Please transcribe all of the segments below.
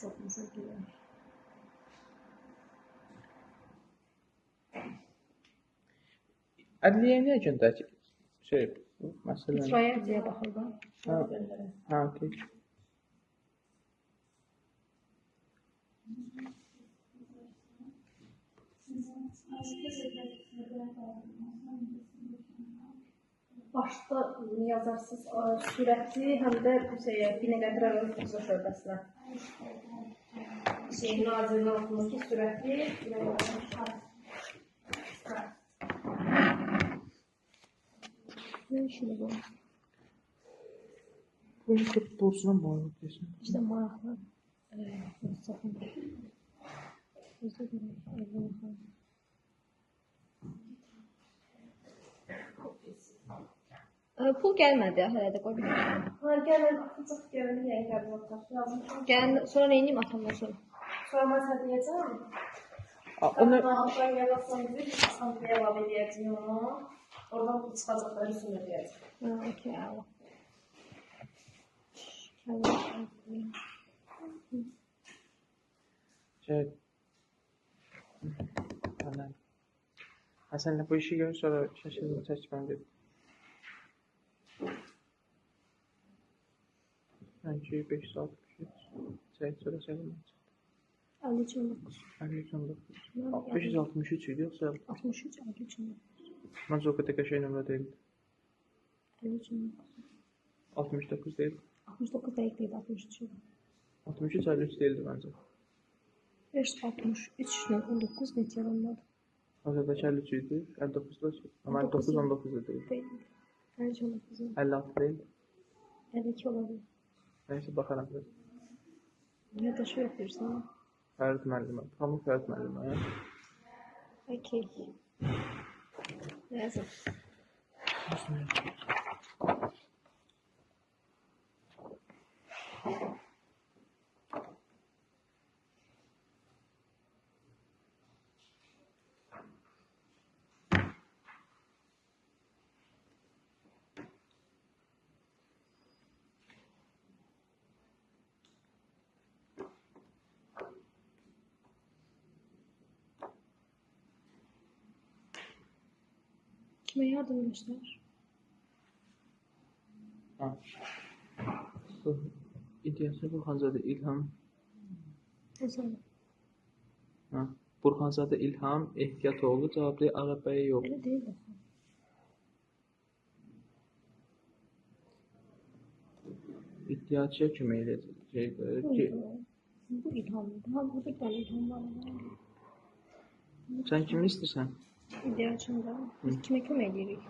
çoxumuza görə. Ədliyyə nə gündəki məsələn? İcraya ədliyə baxır da. Ha, okey. Başda yazarsınız sürətli, həm də Binəqədi rayon icra şöbəsinə. Nazirinin altındakı sürətli. Nə işini bu? Bu futbolçuna bağlı desin. İşte maraqlı. Saxın. Özü görək. Pul gəlmədi hələ də qoy bir. Ha, gələn atacaq gələni yəni qəbul lazım. Gələn sonra nə edeyim atamdan sonra? Sonra mən sənə deyəcəm. Onu Ondan yalasam bizi, sən bir əlavə edəcəyim onu. Oradan pul çıxacaqlar üstünə deyəcəm. Ha, okey, əla. Həsənlə bu işi gör, sonra şaşırma çəkməm dedim. Bence 563. Sonra çəkməm. 53-19. 563 idi yoxsa? 63, 53-19. Məncə o qədər qəşəng nömrə deyildi. 53-19. 69 deyil. 69 dəqiq deyil, 63 idi. 63 53 deyildi məncə. 563-19 net yalanladı. Azadakı 53 idi, 59'da. Amma 9-19 deyil. Deyil. 53-19. 56 deyil. 52 olabilir. Neyse baxaram. Ya da şöyle yapıyorsun. Fərid müəllimə. Pamuk Fərid müəllimə. Okey. Yazın. Kime yardım göster? Ha. Bu ideyası Burxanzadə İlham. Nasıl? Ha. Burxanzadə İlham Ehtiyatoğlu cavablı Ağabəyə yox. Öyle değil de. İddiaçıya kömək edəcək. Bu ilhamlı. Ha, burada bir tane ilham var. Sən kimi istəyirsən? İdeaçında. Biz kime kömək edirik?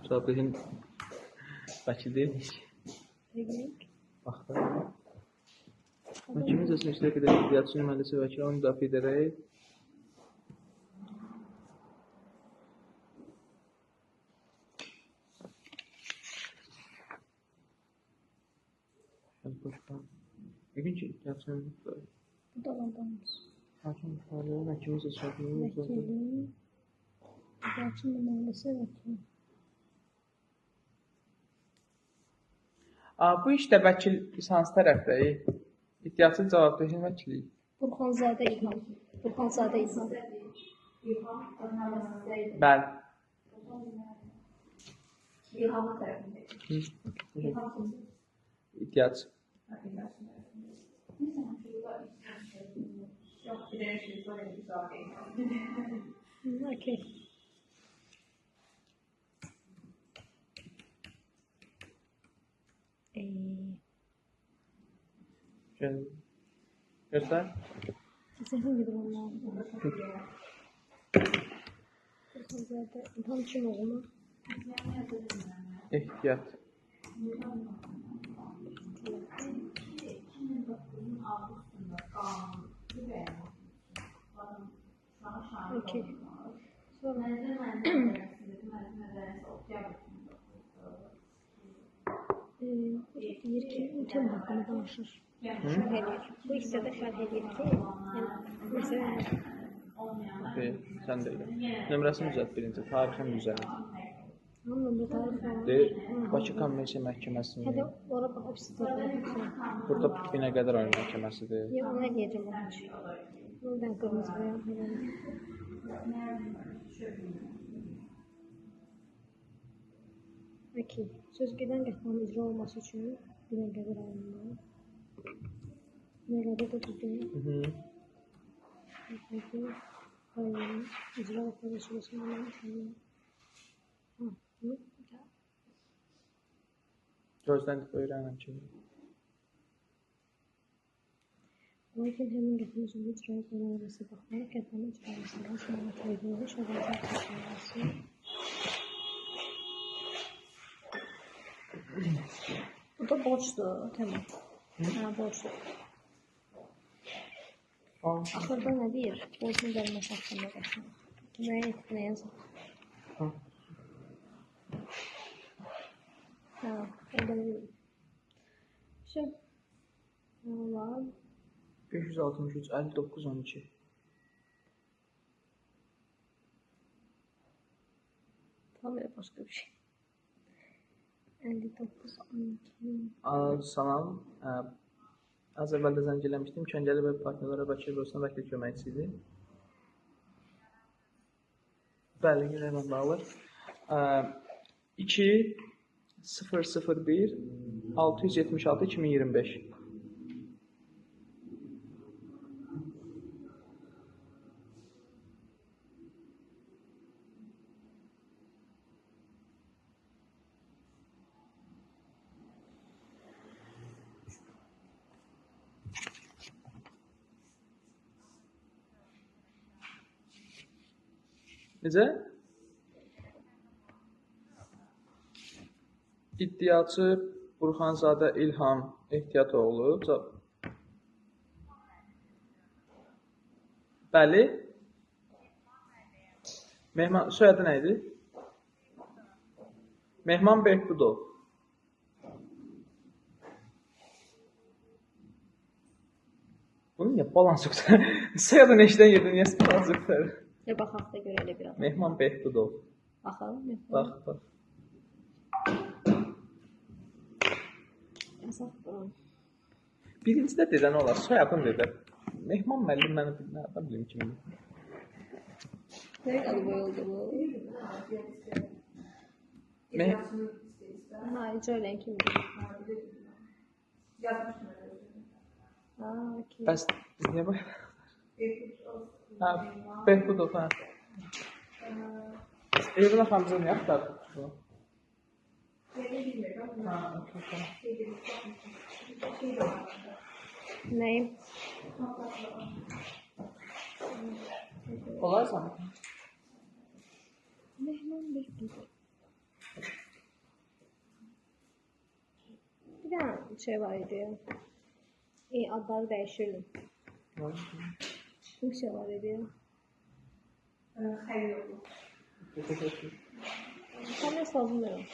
Sabihin Bakı deyilmiş. Sevgilik. Baxda. Məhkəmə cəzasını iştirak edərək iddiaçı nümayəndəsi vəkili onu müdafiə edərək İlkin ki, iddiaçının Bu da adamız. hakim müfəaliyyəli məhkəmə cəzasını Vekili. İdeaçın nümayəndəsi vəkili. Bu işdə vəkil lisans tərəfdəyik. İddiaçı cavabdehin vəkili. Burxanzadə İlham. Burxanzadə İlham. Bəli. İlhamın tərəfində. İddiaçı. Yox, bir dənə şey sonra bir Okey. Göstər. Sizin gibi onlar. Burxanzadə İlham kim oğlu? Ehtiyat. Okey. Sonra deyir ki, bütün haqqını danışır. Şərh edir. Bu hissədə şərh edir ki, məsələn, Okey, sən də elə. Nömrəsini düzəlt birinci, tarixin üzərində. Amma bir tarif var. Deyir, Bakı Konvensiya Məhkəməsinin. Hadi ora baxıb istəyirəm. Burada Binəqədi rayon məhkəməsidir. Ya ona diyeceğim olmuş. Buradan kırmızı bayan falan. Peki. Söz qətnamə icra olması üçün Binəqədi rayonunda. Binəqədi də düzdür. Peki. Rayonun icra operasyonu Gözləndik öyrənəm kimi. Lakin həmin qətnamə üzrə icra qərarəsi baxaraq qətnamə icrasından sonra təyin şərait təşkilası. Bu da borçdur, tamam. Ha, borçdur. Axırda nə deyir? Borcun gəlməsi haqqında qəsəm. Nəyə etməyə yazır? Ha, engəllədim. Şey, nə var? 563 59 12. Tam elə başqa bir şey. 59 12. Sanal, az əvvəl də zəng eləmişdim. Kəngəli və partnerlərə Bakı Bürosuna vəkil köməkçisi idi. Bəli, ilə bağlı. 2 001 676 2025. Necə? İddiaçı Burxanzadə İlham Ehtiyatoğlu. Bəli. Soyadı nə idi? Mehman Behbudov. Bunun niyə balans yoxdur? Soyadı neşdən yedin, niyə balans yoxdur? Baxaq da görə elə bir adam. Mehman Behbudov. Baxalım. Bax. Yazaq bunu. Birincidə dedən olar, soyadın dedə. Mehman müəllim mənə bilməm, bilim kimdir. Nə adı boyuldu bu? Ha, icra eləyən kimdir? Ha, okey. Bəs niyə bu? Ha, Behbudov, ha. Evin axamızı niyə axtardın? Ha, okey. Nəyim? Olarsan? Mehman Behbudov. Bir dənə şey var idi. Adları dəyişirdim. Bir şey var idi. Xeyr yoxdur. Tam ne lazım değil.